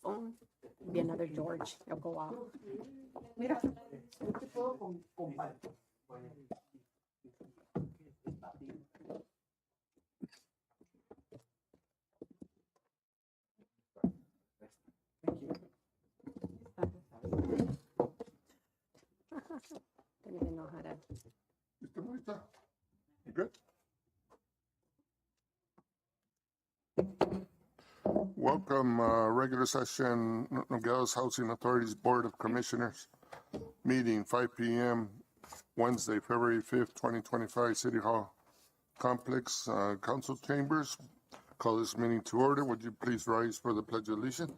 phone. Be another George. It'll go off. Mira, yo te puedo compartir. Don't even know how to. ¿Listo, Marita? You good? Welcome, regular session, Nogales Housing Authority's Board of Commissioners, meeting 5 p.m. Wednesday, February 5th, 2025, City Hall Complex, Council Chambers. Call this meeting to order. Would you please rise for the Pledge of Allegiance?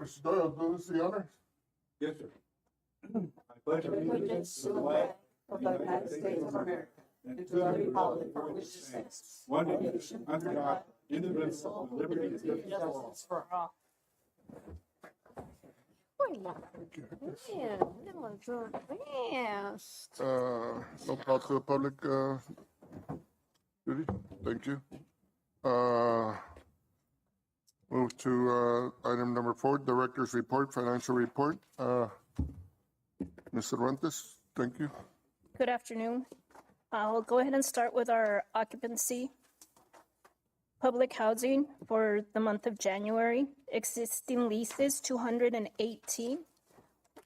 Mr. Doyle, do us the honor. Yes, sir. I pledge allegiance to the flag of the United States of America and to the republic for which it stands, one nation, under God, indivisible, with liberty and justice for all. Man, that was fast. No call to the public, duty. Thank you. Move to item number 4, Director's Report, Financial Report. Ms. Cervantes, thank you. Good afternoon. I'll go ahead and start with our occupancy. Public housing for the month of January, existing leases 218.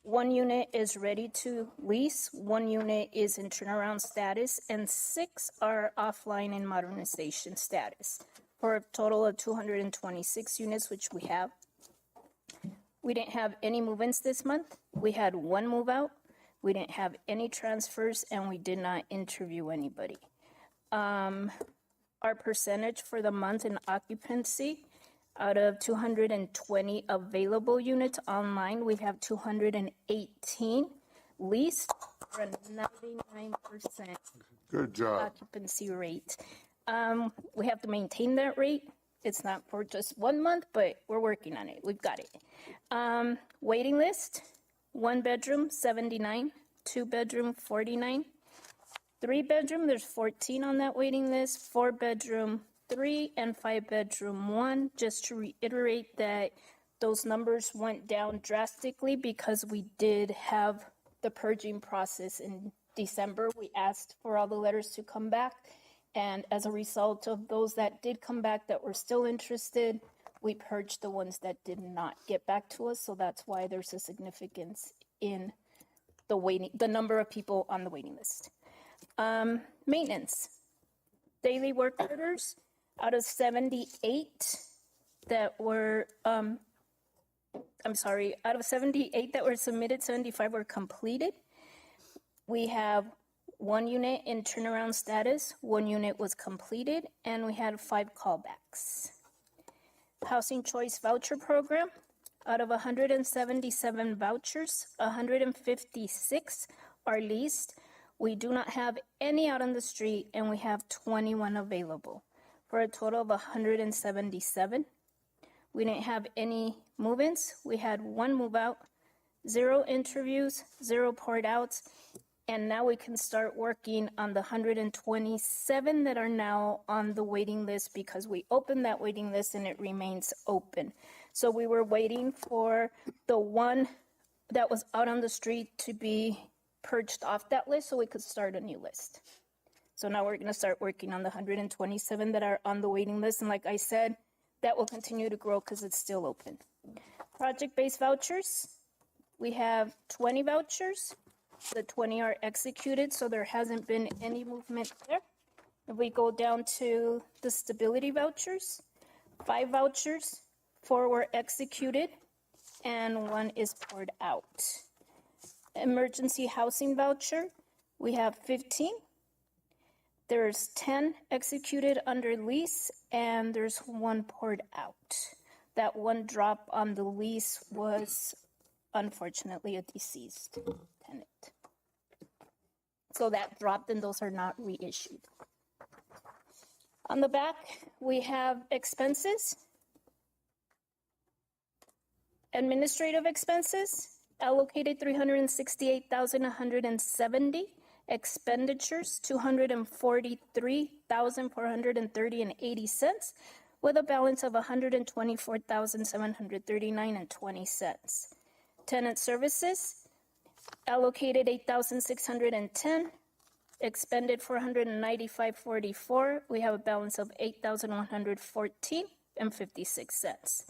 One unit is ready to lease, one unit is in turnaround status, and 6 are offline in modernization status, for a total of 226 units, which we have. We didn't have any move-ins this month. We had 1 move-out. We didn't have any transfers, and we did not interview anybody. Our percentage for the month in occupancy, out of 220 available units online, we have 218 leased for a 99% Good job. occupancy rate. We have to maintain that rate. It's not for just 1 month, but we're working on it. We've got it. Waiting list, 1 bedroom, 79, 2 bedroom, 49, 3 bedroom, there's 14 on that waiting list, 4 bedroom, 3, and 5 bedroom, 1. Just to reiterate that those numbers went down drastically because we did have the purging process in December. We asked for all the letters to come back. And as a result of those that did come back that were still interested, we purged the ones that did not get back to us. So that's why there's a significance in the number of people on the waiting list. Maintenance, daily work orders, out of 78 that were, out of 78 that were submitted, 75 were completed. We have 1 unit in turnaround status, 1 unit was completed, and we had 5 callbacks. Housing Choice Voucher Program, out of 177 vouchers, 156 are leased. We do not have any out on the street, and we have 21 available, for a total of 177. We didn't have any move-ins. We had 1 move-out, 0 interviews, 0 poured outs, and now we can start working on the 127 that are now on the waiting list because we opened that waiting list and it remains open. So we were waiting for the 1 that was out on the street to be purged off that list so we could start a new list. So now we're going to start working on the 127 that are on the waiting list. And like I said, that will continue to grow because it's still open. Project-based vouchers, we have 20 vouchers. The 20 are executed, so there hasn't been any movement there. If we go down to the stability vouchers, 5 vouchers, 4 were executed, and 1 is poured out. Emergency housing voucher, we have 15. There's 10 executed under lease, and there's 1 poured out. That 1 drop on the lease was unfortunately a deceased tenant. So that dropped and those are not reissued. On the back, we have expenses. Administrative expenses allocated $368,170. Expenditures, $243,430.80, with a balance of $124,739.20. Tenant services, allocated $8,610, expended $495.44. We have a balance of $8,114.56.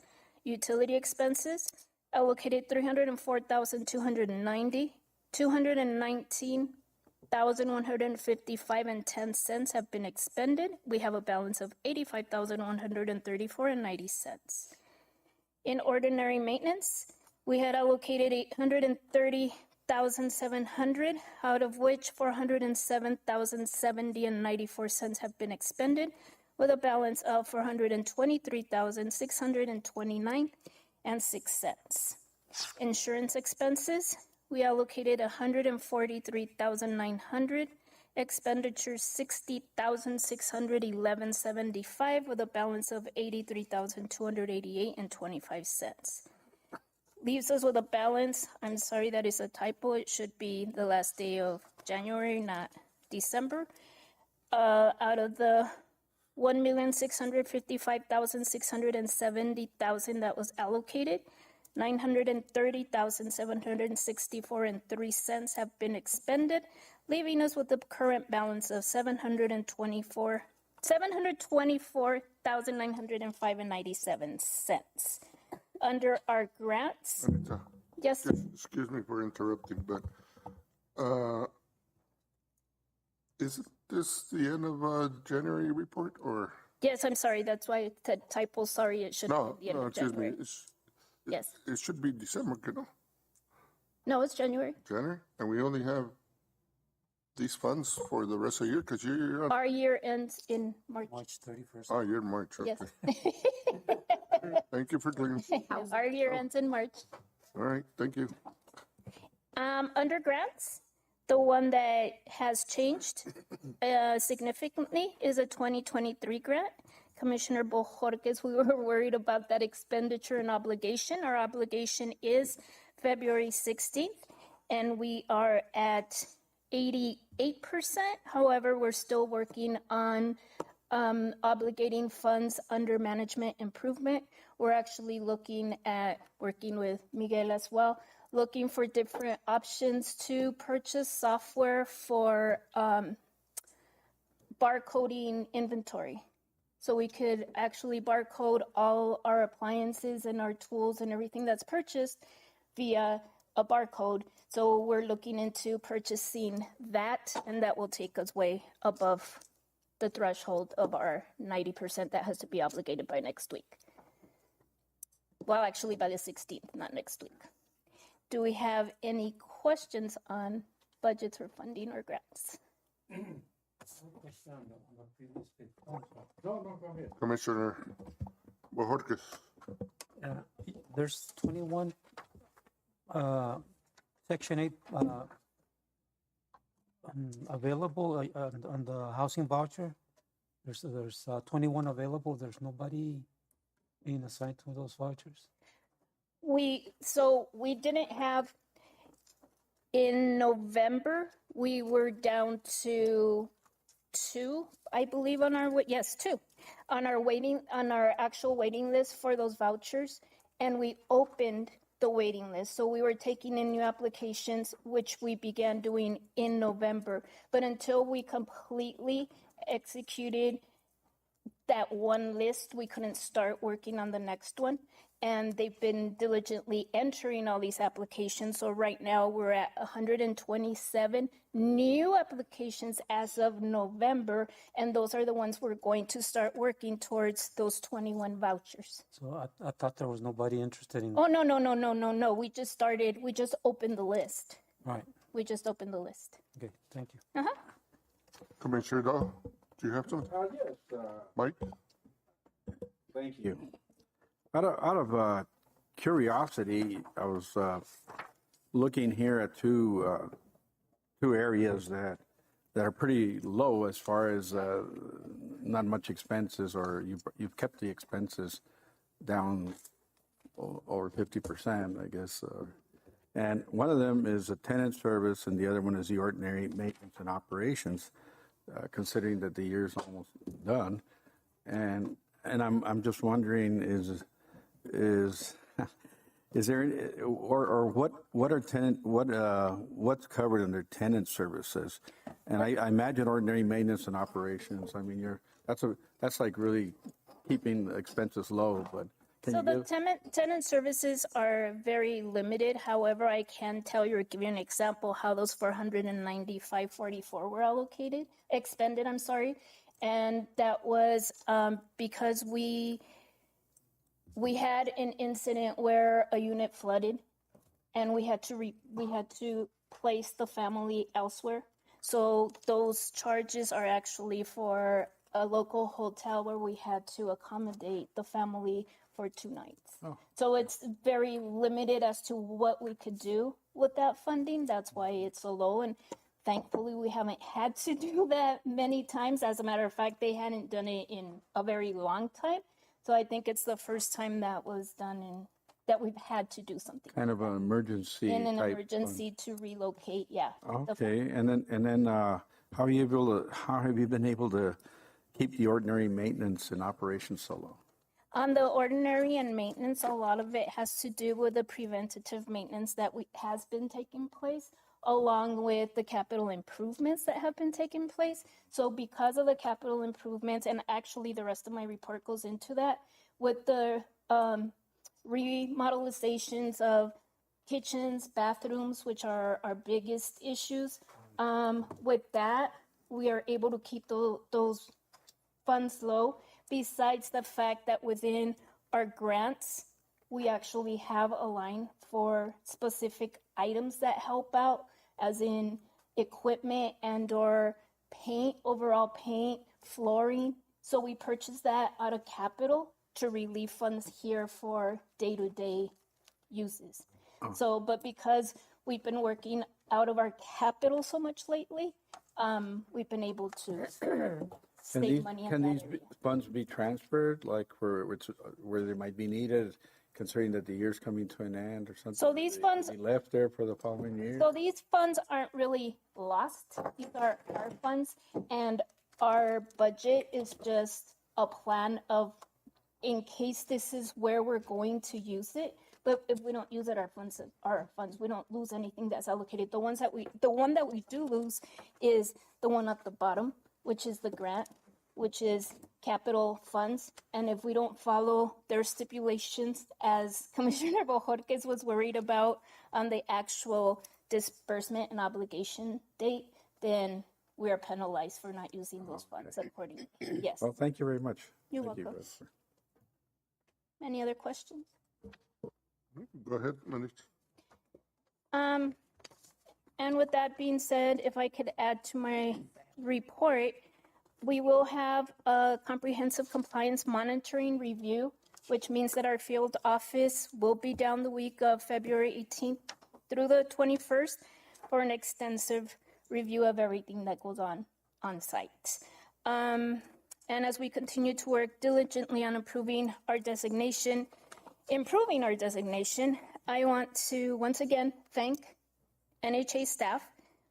Utility expenses, allocated $304,290, $219,155.10 have been expended. We have a balance of $85,134.90. In ordinary maintenance, we had allocated $830,700, out of which $407,070.94 have been expended, with a balance of $423,629.06. Insurance expenses, we allocated $143,900, expenditures $60,611.75, with a balance of $83,288.25. Leaves us with a balance, I'm sorry, that is a typo, it should be the last day of January, not December. Out of the $1,655,670 that was allocated, $930,764.03 have been expended, leaving us with the current balance of $724,905.97. Under our grants, Anita, yes, excuse me for interrupting, but is this the end of January report or? yes, I'm sorry, that's why it said typo, sorry, it should No, be the end no, of excuse me. January. Yes, It should be December, no? no, it's January. January, and we only have these funds for the rest of the year, because you're on, Our year ends in March. March 31st. oh, you're in March, okay. Yes. Thank you for clearing. Our year ends in March. All right, thank you. Under grants, the one that has changed significantly is a 2023 grant. Commissioner Bojorquez, we were worried about that expenditure and obligation. Our obligation is February 16th, and we are at 88%. However, we're still working on obligating funds under management improvement. We're actually looking at working with Miguel as well, looking for different options to purchase software for barcoding inventory. So we could actually barcode all our appliances and our tools and everything that's purchased via a barcode. So we're looking into purchasing that, and that will take us way above the threshold of our 90% that has to be obligated by next week. Well, actually by the 16th, not next week. Do we have any questions on budgets or funding or grants? Commissioner Bojorquez. There's 21, Section 8 available on the housing voucher. There's 21 available. There's nobody being assigned to those vouchers. So we didn't have, in November, we were down to 2, I believe, on our, yes, 2, on our actual waiting list for those vouchers, and we opened the waiting list. So we were taking in new applications, which we began doing in November. But until we completely executed that one list, we couldn't start working on the next one. And they've been diligently entering all these applications. So right now we're at 127 new applications as of November. And those are the ones we're going to start working towards, those 21 vouchers. So I thought there was nobody interested in. Oh, no. We just opened the list. Right. We just opened the list. Okay. Thank you. Commissioner Dahl, do you have something? Yes, Mike? thank you. Out of curiosity, I was looking here at two areas that are pretty low as far as not much expenses, or you've kept the expenses down over 50%, I guess. And one of them is a tenant service, and the other one is the ordinary maintenance and operations, considering that the year's almost done. And I'm just wondering, is there, or what are what's covered under tenant services? And I imagine ordinary maintenance and operations. I mean, that's like really keeping expenses low. But can So you the give? tenant services are very limited. However, I can tell you or give you an example how those 495.44 were expended, I'm sorry. And that was because we had an incident where a unit flooded and we had to place the family elsewhere. So those charges are actually for a local hotel where we had to accommodate the family for 2 nights. Oh. So it's very limited as to what we could do with that funding. That's why it's so low. And thankfully, we haven't had to do that many times. As a matter of fact, they hadn't done it in a very long time. So I think it's the first time that was done that we've had to do something Kind of an emergency in an type emergency to relocate. Yeah. Okay, and then how have you been able to keep the ordinary maintenance and operations so low? On the ordinary and maintenance, a lot of it has to do with the preventative maintenance that has been taking place, along with the capital improvements that have been taking place. So because of the capital improvements, and actually the rest of my report goes into that, with the remodelizations of kitchens, bathrooms, which are our biggest issues, with that, we are able to keep those funds low. Besides the fact that within our grants, we actually have a line for specific items that help out, as in equipment and or paint, overall paint, flooring. So we purchase that out of capital to relieve funds here for day-to-day uses. So, but because we've been working out of our capital so much lately, we've been able to save money in Can that these area. funds be transferred, like where they might be needed, considering that the year's coming to an end or something? So these funds, Be left there for the following year? so these funds aren't really lost. These are our funds, and our budget is just a plan of, in case this is where we're going to use it. But if we don't use it, our funds are our funds. We don't lose anything that's allocated. The one that we do lose is the one at the bottom, which is the grant, which is capital funds. And if we don't follow their stipulations, as Commissioner Bojorquez was worried about on the actual disbursement and obligation date, then we are penalized for not using those funds accordingly. Yes. Well, thank you very much. You're Thank you, welcome. Rosa. Any other questions? Go ahead, Manish. And with that being said, if I could add to my report, we will have a comprehensive compliance monitoring review, which means that our field office will be down the week of February 18th through the 21st for an extensive review of everything that goes on site. And as we continue to work diligently on improving our designation, I want to once again thank NHA staff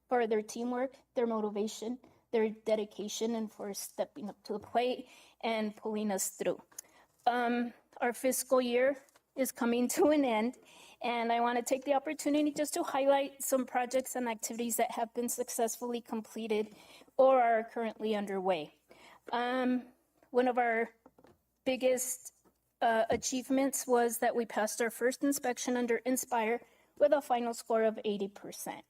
for their teamwork, their motivation, their dedication, and for stepping up to the plate and pulling us through. Our fiscal year is coming to an end, and I want to take the opportunity just to highlight some projects and activities that have been successfully completed or are currently underway. One of our biggest achievements was that we passed our first inspection under Inspire with a final score of 80%.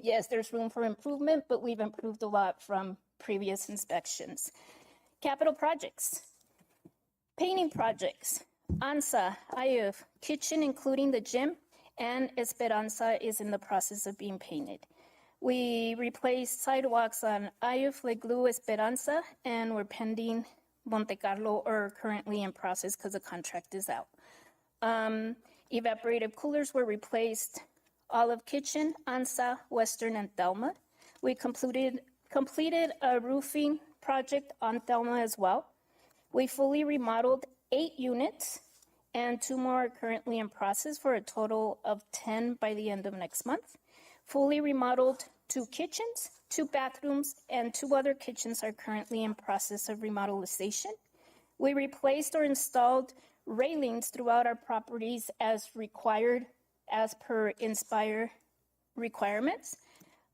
Yes, there's room for improvement, but we've improved a lot from previous inspections. Capital projects, painting projects, ANSA, IUF, kitchen including the gym, and Esperanza is in the process of being painted. We replaced sidewalks on IUF, Leglu, Esperanza, and we're pending Monte Carlo, or currently in process because the contract is out. Evaporative coolers were replaced, Olive Kitchen, ANSA, Western, and Thelma. We completed a roofing project on Thelma as well. We fully remodeled 8 units and 2 more are currently in process for a total of 10 by the end of next month. Fully remodeled 2 kitchens, 2 bathrooms, and 2 other kitchens are currently in process of remodelization. We replaced or installed railings throughout our properties as required as per Inspire requirements.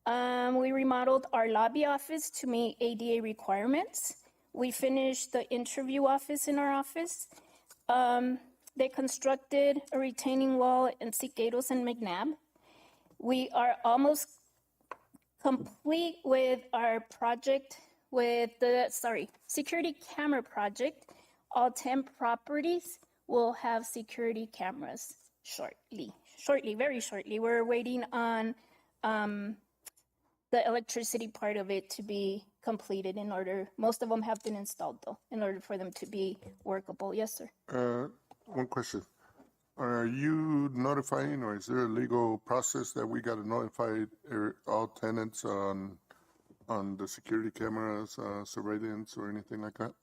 We remodeled our lobby office to meet ADA requirements. We finished the interview office in our office. They constructed a retaining wall in Siqueiros and McNabb. We are almost complete with our project with the, security camera project. All 10 properties will have security cameras shortly, very shortly. We're waiting on the electricity part of it to be completed in order, most of them have been installed though, in order for them to be workable. Yes, sir. One question. Are you notifying, or is there a legal process that we got to notify all tenants on the security cameras, surveillance, or anything like that?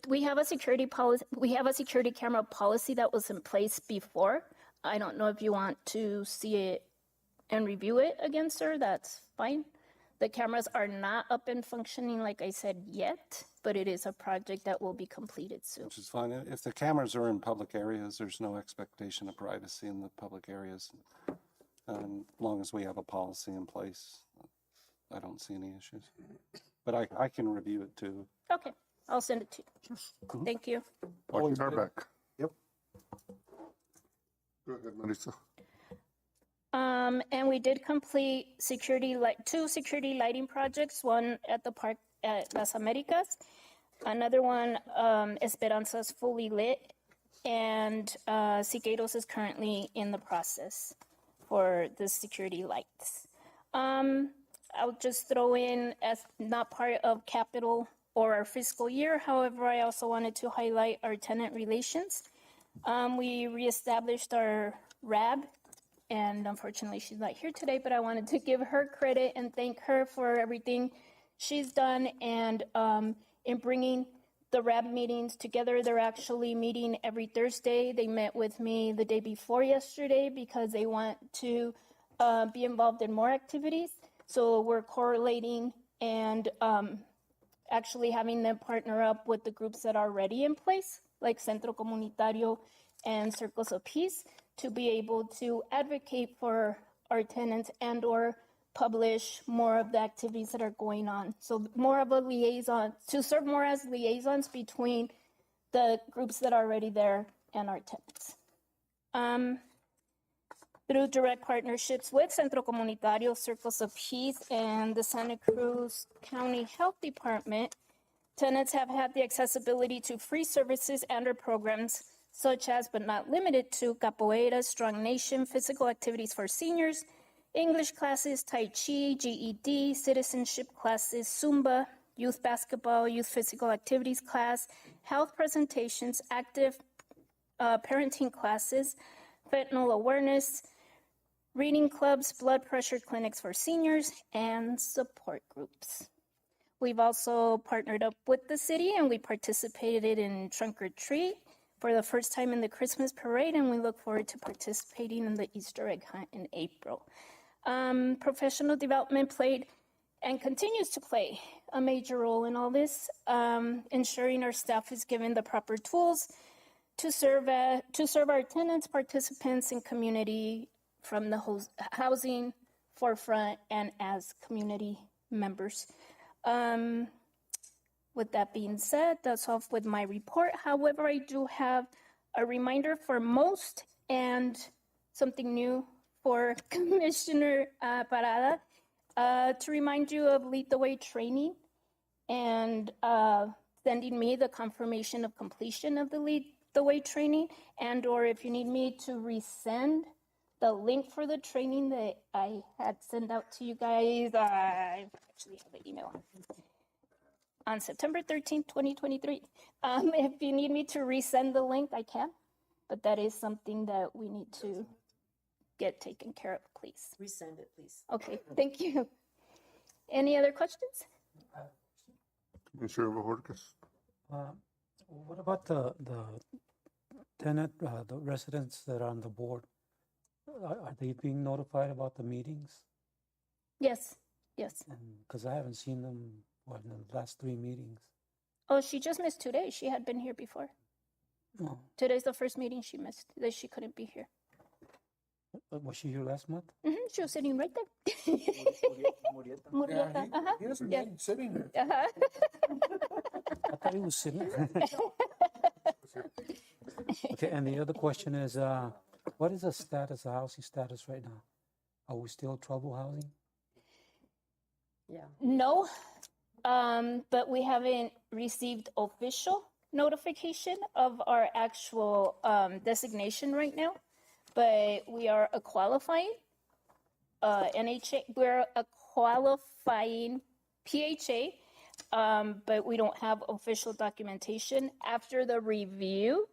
We have a security policy. We have a security camera policy that was in place before. I don't know if you want to see it and review it again, sir. That's fine. The cameras are not up and functioning, like I said, yet, but it is a project that will be completed soon. Which is fine. If the cameras are in public areas, there's no expectation of privacy in the public areas. As long as we have a policy in place, I don't see any issues. But I can review it too. Okay, I'll send it to you. Thank you. Watching our back. Yep. Go ahead, Marisa. And we did complete 2 security lighting projects, one at the park at Las Americas, another one, Esperanza's fully lit, and Siqueiros is currently in the process for the security lights. I'll just throw in, as not part of capital or our fiscal year, however, I also wanted to highlight our tenant relations. We reestablished our RAB, and unfortunately she's not here today, but I wanted to give her credit and thank her for everything she's done, and in bringing the RAB meetings together. They're actually meeting every Thursday. They met with me the day before yesterday because they want to be involved in more activities. So we're correlating and actually having them partner up with the groups that are already in place, like Centro Comunitario and Circles of Peace, to be able to advocate for our tenants and or publish more of the activities that are going on. So more of a liaison, to serve more as liaisons between the groups that are already there and our tenants. Through direct partnerships with Centro Comunitario, Circles of Peace, and the Santa Cruz County Health Department, tenants have had the accessibility to free services and or programs such as, but not limited to, capoeira, Strong Nation, physical activities for seniors, English classes, Tai Chi, GED, citizenship classes, Zumba, youth basketball, youth physical activities class, health presentations, active parenting classes, fentanyl awareness, reading clubs, blood pressure clinics for seniors, and support groups. We've also partnered up with the city and we participated in Trunk or Treat for the first time in the Christmas parade, and we look forward to participating in the Easter egg hunt in April. Professional development played and continues to play a major role in all this, ensuring our staff is given the proper tools to serve our tenants, participants, and community from the housing forefront and as community members. With that being said, that's all with my report. However, I do have a reminder for most and something new for Commissioner Parada, to remind you of Lead the Way training and sending me the confirmation of completion of the Lead the Way training, and or if you need me to resend the link for the training that I had sent out to you guys, I actually have the email on September 13th, 2023. If you need me to resend the link, I can, but that is something that we need to get taken care of, please. Resend it, please. Okay, thank you. Any other questions? Commissioner Bojorquez. What about the tenant, the residents that are on the board, are they being notified about the meetings? Yes, yes. Because I haven't seen them, what, in the last 3 meetings. Oh, she just missed 2 days. She had been here before. Oh, Today's the first meeting she missed, that she couldn't be here. was she here last month? She was sitting right there. Murrieta, yeah. sitting there. I thought he was sitting. Okay, and the other question is, what is the status, the housing status right now? Are we still trouble housing? Yeah. No, but we haven't received official notification of our actual designation right now. But we are a qualifying NHA. We're a qualifying PHA, but we don't have official documentation. After the review,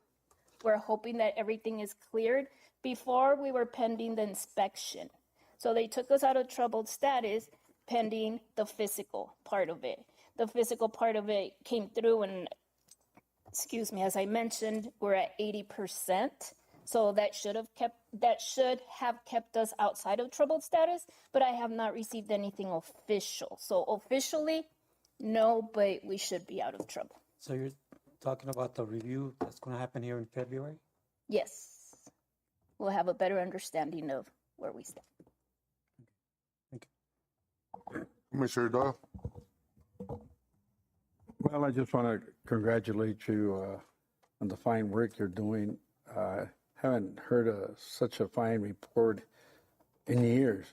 we're hoping that everything is cleared. Before, we were pending the inspection. So they took us out of troubled status pending the physical part of it. The physical part of it came through, and, excuse me, as I mentioned, we're at 80%. So that should have kept us outside of troubled status, but I have not received anything official. So officially, no, but we should be out of trouble. So you're talking about the review that's going to happen here in February? Yes. We'll have a better understanding of where we stand. Commissioner Doyle? Well, I just want to congratulate you on the fine work you're doing. Haven't heard such a fine report in years.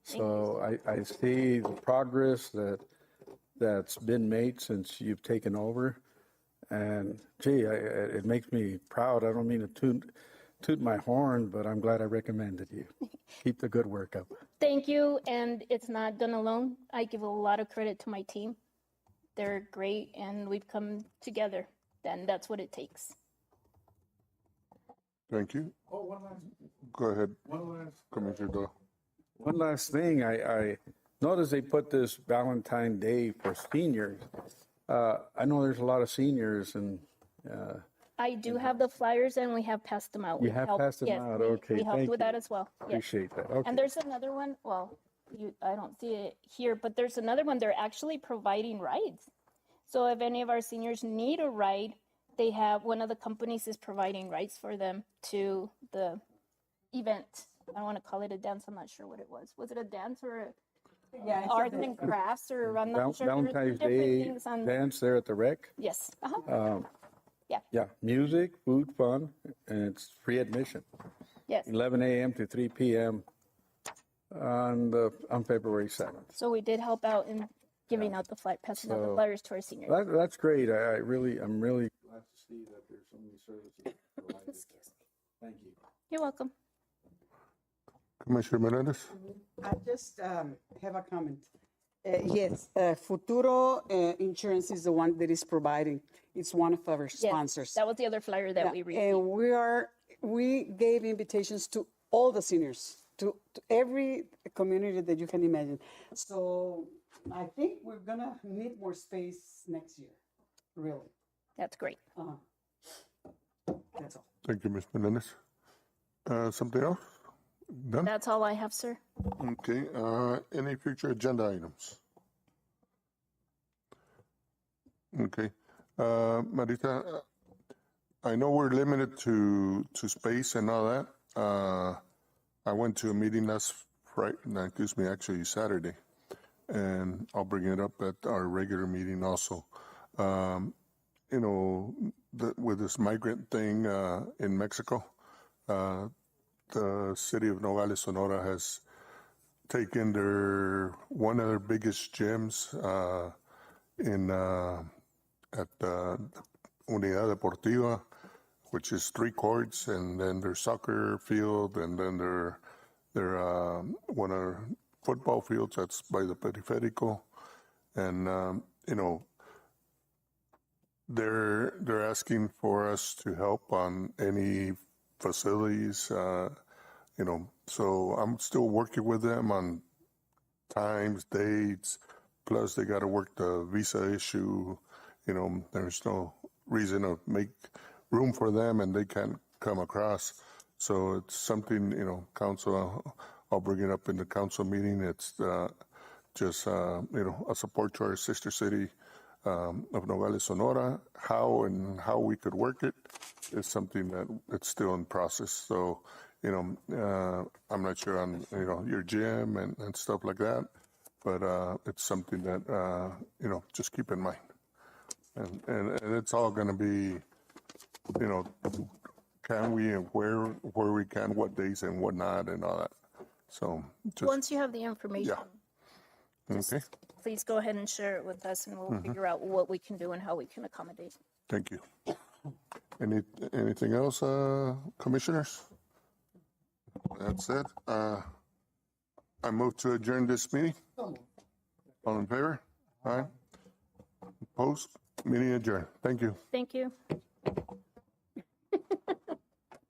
So I see the progress that's been made since you've taken over. And gee, it makes me proud. I don't mean to toot my horn, but I'm glad I recommended you. Keep the good work up. Thank you, and it's not done alone. I give a lot of credit to my team. They're great, and we've come together, and that's what it takes. Thank you. Oh, one last, Go ahead, one last. Commissioner Doyle. One last thing, I noticed they put this Valentine Day for seniors. I know there's a lot of seniors, and I do have the flyers, and we have passed them out. You We have helped- passed them yes, out. we- Okay, We helped thank with you. that as well. Yes. appreciate that. Okay. And there's another one, well, I don't see it here, but there's another one. They're actually providing rides. So if any of our seniors need a ride, they have, one of the companies is providing rides for them to the event. I don't want to call it a dance. I'm not sure what it was. Was it a dance or Yeah, it's arts and crafts, or I'm not sure. There's Valentine's different Day things on- dance there at the rec. Yes. Uh-huh. Yeah, music, food, fun, and it's free admission. Yes. 11 a.m. to 3 p.m. on February 7th. So we did help out in giving out the passing out the So- flyers to our seniors. That's great. I'm really glad to see that there's so many services provided. Thank you. You're welcome. Commissioner Menendez? I just have a comment. Yes, Futuro Insurance is the one that is providing. It's one of our Yes, sponsors. that was the other flyer that we received. And we gave invitations to all the seniors, to every community that you can imagine. So I think we're gonna need more space next year, really. That's great. That's all. Thank you, Ms. Menendez. Something else? Done? That's all I have, sir. Okay, any future agenda items? Okay, Marita, I know we're limited to space and all that. I went to a meeting last actually Saturday, and I'll bring it up at our regular meeting also. You know, with this migrant thing in Mexico, the city of Nogales, Sonora has taken one of their biggest gyms at the Unidad Deportiva, which is 3 courts, and then their soccer field, and then their one of their football fields that's by the Periférico, and you know, they're asking for us to help on any facilities, you know, so I'm still working with them on times, dates, plus they got to work the visa issue. You know, there's no reason to make room for them and they can't come across. So it's something, council, I'll bring it up in the council meeting. It's just, a support to our sister city of Nogales, Sonora. How we could work it is something that it's still in process. So, I'm not sure on, your gym and stuff like that, but it's something that, just keep in mind. And it's all going to be, can we and where we can, what days and what not and all that. So just, Once you have the information, okay, please go ahead and share it with us and we'll figure out what we can do and how we can accommodate. thank you. Anything else, commissioners? That's it. I move to adjourn this meeting. All in favor? Aye. Opposed? Meeting adjourned. Thank you. Thank you.